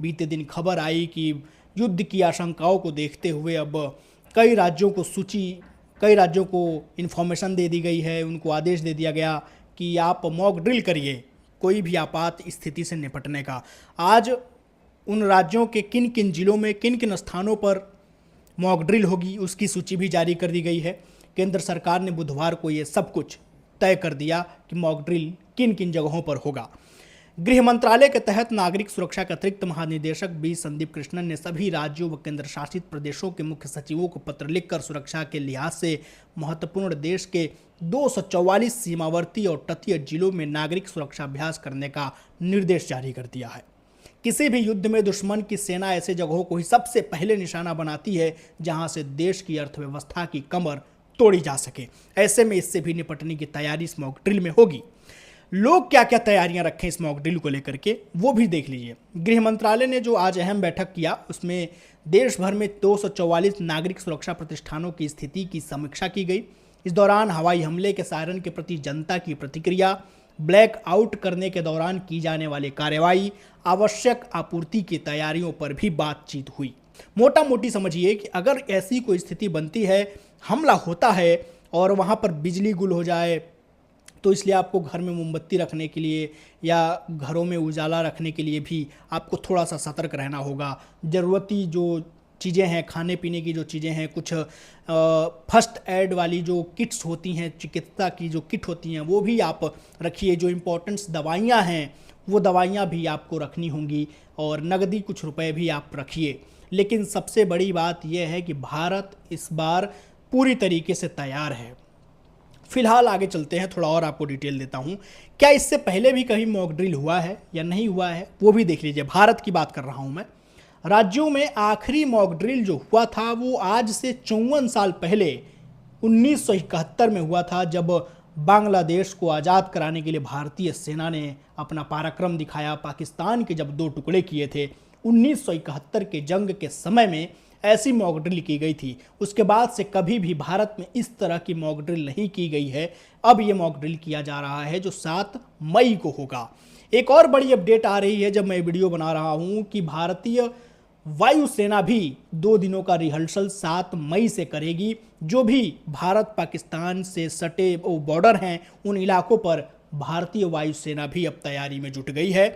बीते दिन खबर आई कि युद्ध की आशंकाओं को देखते हुए अब कई राज्यों को कई राज्यों को इन्फॉर्मेशन दे दी गई है, उनको आदेश दे दिया गया कि आप मॉक ड्रिल करिए कोई भी आपात स्थिति से निपटने का। आज उन राज्यों के किन किन जिलों में किन किन स्थानों पर मॉक ड्रिल होगी उसकी सूची भी जारी कर दी गई है। केंद्र सरकार ने बुधवार को ये सब कुछ तय कर दिया कि मॉक ड्रिल किन किन जगहों पर होगा। गृह मंत्रालय के तहत नागरिक सुरक्षा के अतिरिक्त महानिदेशक बी संदीप कृष्णन ने सभी राज्यों व केंद्र शासित प्रदेशों के मुख्य सचिवों को पत्र लिखकर सुरक्षा के लिहाज से महत्वपूर्ण देश के 244 सीमावर्ती और तटीय जिलों में नागरिक सुरक्षा अभ्यास करने का निर्देश जारी कर दिया है। किसी भी युद्ध में दुश्मन की सेना ऐसे जगहों को ही सबसे पहले निशाना बनाती है जहां से देश की अर्थव्यवस्था की कमर तोड़ी जा सके। ऐसे में इससे भी निपटने की तैयारी इस मॉक ड्रिल में होगी। लोग क्या क्या तैयारियां रखें इस मॉक ड्रिल को लेकर के वो भी देख लीजिए। गृह मंत्रालय ने जो आज अहम बैठक किया उसमें देश भर में 244 नागरिक सुरक्षा प्रतिष्ठानों की स्थिति की समीक्षा की गई। इस दौरान हवाई हमले के सायरन के प्रति जनता की प्रतिक्रिया, ब्लैक आउट करने के दौरान की जाने वाली कार्रवाई, आवश्यक आपूर्ति की तैयारियों पर भी बातचीत हुई। मोटा मोटी समझिए कि अगर ऐसी कोई स्थिति बनती है, हमला होता है और वहाँ पर बिजली गुल हो जाए, तो इसलिए आपको घर में मोमबत्ती रखने के लिए या घरों में उजाला रखने के लिए भी आपको थोड़ा सा सतर्क रहना होगा। ज़रूरती जो चीज़ें हैं, खाने पीने की जो चीज़ें हैं, कुछ फर्स्ट एड वाली जो किट्स होती हैं, चिकित्सा की जो किट होती हैं, वो भी आप रखिए। जो इम्पोर्टेंट्स दवाइयाँ हैं वो दवाइयाँ भी आपको रखनी होंगी और नकदी कुछ रुपए भी आप रखिए। लेकिन सबसे बड़ी बात यह है कि भारत इस बार पूरी तरीके से तैयार है। फिलहाल आगे चलते हैं, थोड़ा और आपको डिटेल देता हूं। क्या इससे पहले भी कहीं मॉक ड्रिल हुआ है या नहीं हुआ है वो भी देख लीजिए। भारत की बात कर रहा हूं मैं। राज्यों में आखिरी मॉक ड्रिल जो हुआ था वो आज से 54 साल पहले 1971 में हुआ था, जब बांग्लादेश को आज़ाद कराने के लिए भारतीय सेना ने अपना पराक्रम दिखाया। पाकिस्तान के जब दो टुकड़े किए थे 1971 के जंग के समय में ऐसी मॉक ड्रिल की गई थी। उसके बाद से कभी भी भारत में इस तरह की मॉक ड्रिल नहीं की गई है। अब ये मॉक ड्रिल किया जा रहा है जो 7 मई को होगा। एक और बड़ी अपडेट आ रही है जब मैं वीडियो बना रहा हूं कि भारतीय वायुसेना भी 2 दिनों का रिहर्सल 7 मई से करेगी। जो भी भारत पाकिस्तान से सटे बॉर्डर हैं उन इलाकों पर भारतीय वायुसेना भी अब तैयारी में जुट गई है।